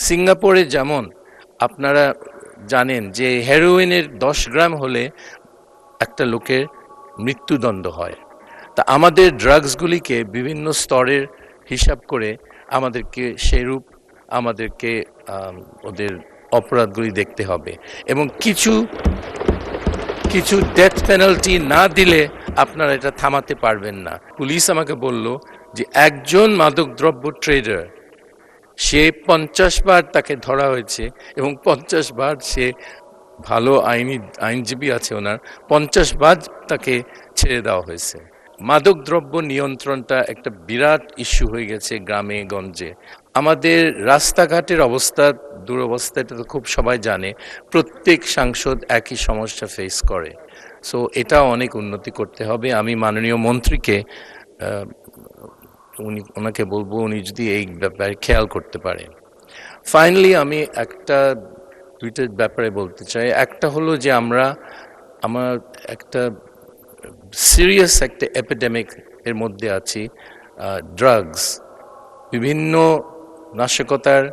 সিঙ্গাপুরে যেমন আপনারা জানেন যে হেরোইনের 10 গ্রাম হলে একটা লোকের মৃত্যুদণ্ড হয়। তা আমাদের ড্রাগসগুলিকে বিভিন্ন স্তরের হিসাব করে আমাদেরকে সেইরূপ আমাদেরকে ওদের অপরাধগুলি দেখতে হবে এবং কিছু কিছু ডেথ পেনাল্টি না দিলে আপনারা এটা থামাতে পারবেন না। পুলিশ আমাকে বলল যে একজন মাদকদ্রব্য ট্রেডার সে 50 বার তাকে ধরা হয়েছে এবং 50 বার সে ভালো আইনজীবী আছে ওনার, 50 বার তাকে ছেড়ে দেওয়া হয়েছে। মাদকদ্রব্য নিয়ন্ত্রণটা একটা বিরাট ইস্যু হয়ে গেছে গ্রামে গঞ্জে। আমাদের রাস্তাঘাটের অবস্থা দুরবস্থা, এটা তো খুব সবাই জানে। প্রত্যেক সাংসদ একই সমস্যা ফেস করে। সো এটা অনেক উন্নতি করতে হবে। আমি মাননীয় মন্ত্রীকে ওনাকে বলবো উনি যদি এই ব্যাপারে খেয়াল করতে পারে। ফাইনালি আমি দুইটা ব্যাপারে বলতে চাই। একটা হলো যে আমার একটা সিরিয়াস একটা এপিডেমিক এর মধ্যে আছি, ড্রাগস, বিভিন্ন নাশকতার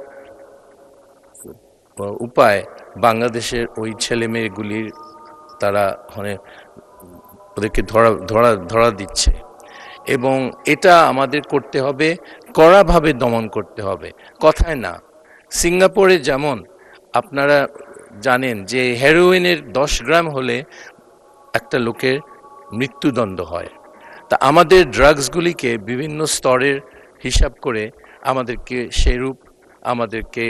উপায় বাংলাদেশের ওই ছেলে মেয়েগুলির তারা মানে ওদেরকে ধরা দিচ্ছে এবং এটা আমাদের করতে হবে, কড়াভাবে দমন করতে হবে, কথায় না। সিঙ্গাপুরে যেমন আপনারা জানেন যে হেরোইনের 10 গ্রাম হলে একটা লোকের মৃত্যুদণ্ড হয়। তা আমাদের ড্রাগসগুলিকে বিভিন্ন স্তরের হিসাব করে আমাদেরকে সেইরূপ আমাদেরকে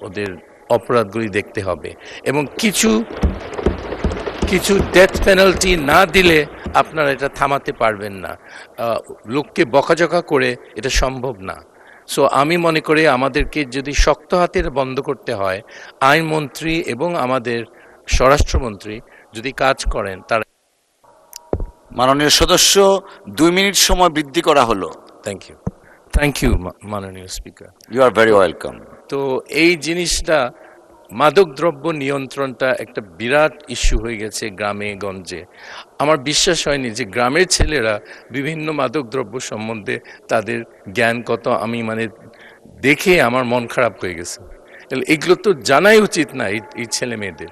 ওদের অপরাধগুলি দেখতে হবে এবং কিছু কিছু ডেথ পেনাল্টি না দিলে আপনারা এটা থামাতে পারবেন না। লোককে বকাঝকা করে এটা সম্ভব না। সো আমি মনে করি আমাদেরকে যদি শক্ত হাতে বন্ধ করতে হয়, আইনমন্ত্রী এবং আমাদের স্বরাষ্ট্রমন্ত্রী যদি কাজ করেন তারা। মাননীয় সদস্য 2 মিনিট সময় বৃদ্ধি করা হলো। থ্যাংক ইউ মাননীয় speaker. You are very welcome. তো এই জিনিসটা মাদকদ্রব্য নিয়ন্ত্রণটা একটা বিরাট ইস্যু হয়ে গেছে গ্রামে গঞ্জে। আমার বিশ্বাস হয়নি যে গ্রামের ছেলেরা বিভিন্ন মাদকদ্রব্য সম্বন্ধে তাদের জ্ঞান কত, আমি দেখে আমার মন খারাপ হয়ে গেছে। এগুলো তো জানাই উচিত না এই ছেলে মেয়েদের,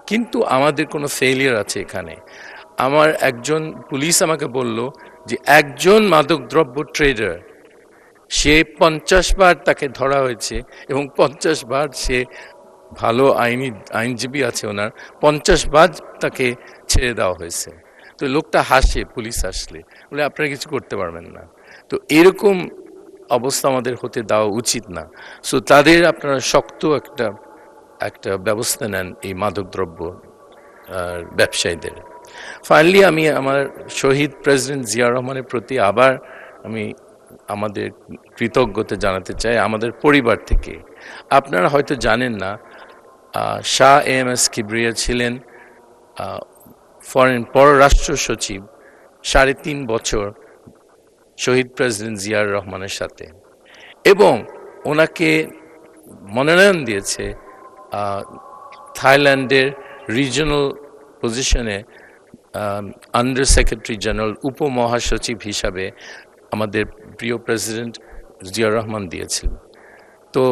কিন্তু আমাদের কোনো ফেলিয়ার আছে এখানে। আমার একজন পুলিশ আমাকে বলল যে একজন মাদকদ্রব্য ট্রেডার সে 50 বার তাকে ধরা হয়েছে এবং 50 বার সে ভালো আইনজীবী আছে ওনার, 50 বার তাকে ছেড়ে দেওয়া হয়েছে। তো লোকটা হাসে পুলিশ আসলে, বলে আপনারা কিছু করতে পারবেন না। তো এরকম অবস্থা আমাদের হতে দেওয়া উচিত না। সো তাদের আপনারা শক্ত একটা ব্যবস্থা নেন এই মাদকদ্রব্য ব্যবসায়ীদের। ফাইনালি আমি আমার শহীদ প্রেসিডেন্ট জিয়া রহমানের প্রতি আবার আমি আমাদের কৃতজ্ঞতা জানাতে চাই আমাদের পরিবার থেকে। আপনারা হয়তো জানেন না, শাহ এম.এস. কিবরিয়া ছিলেন পররাষ্ট্র সচিব 3.5 বছর শহীদ প্রেসিডেন্ট জিয়াউর রহমানের সাথে, এবং ওনাকে মনোনয়ন দিয়েছে থাইল্যান্ডের রিজিওনাল পজিশনে আন্ডার সেক্রেটারি জেনারেল, উপমহাসচিব হিসাবে আমাদের প্রিয় প্রেসিডেন্ট জিয়াউর রহমান দিয়েছিলেন। তো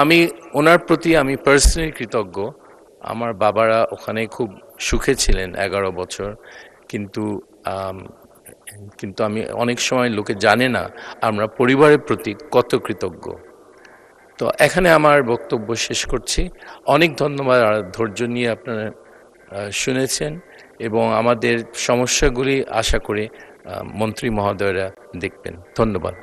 আমি ওনার প্রতি আমি পার্সোনালি কৃতজ্ঞ। আমার বাবারা ওখানে খুব সুখে ছিলেন 11 বছর, কিন্তু আমি অনেক সময় লোকে জানে না আমরা পরিবারের প্রতি কত কৃতজ্ঞ। তো এখানে আমার বক্তব্য শেষ করছি। অনেক ধন্যবাদ, ধৈর্য নিয়ে আপনারা শুনেছেন এবং আমাদের সমস্যাগুলি আশা করি মন্ত্রী মহোদয়রা দেখবেন। ধন্যবাদ।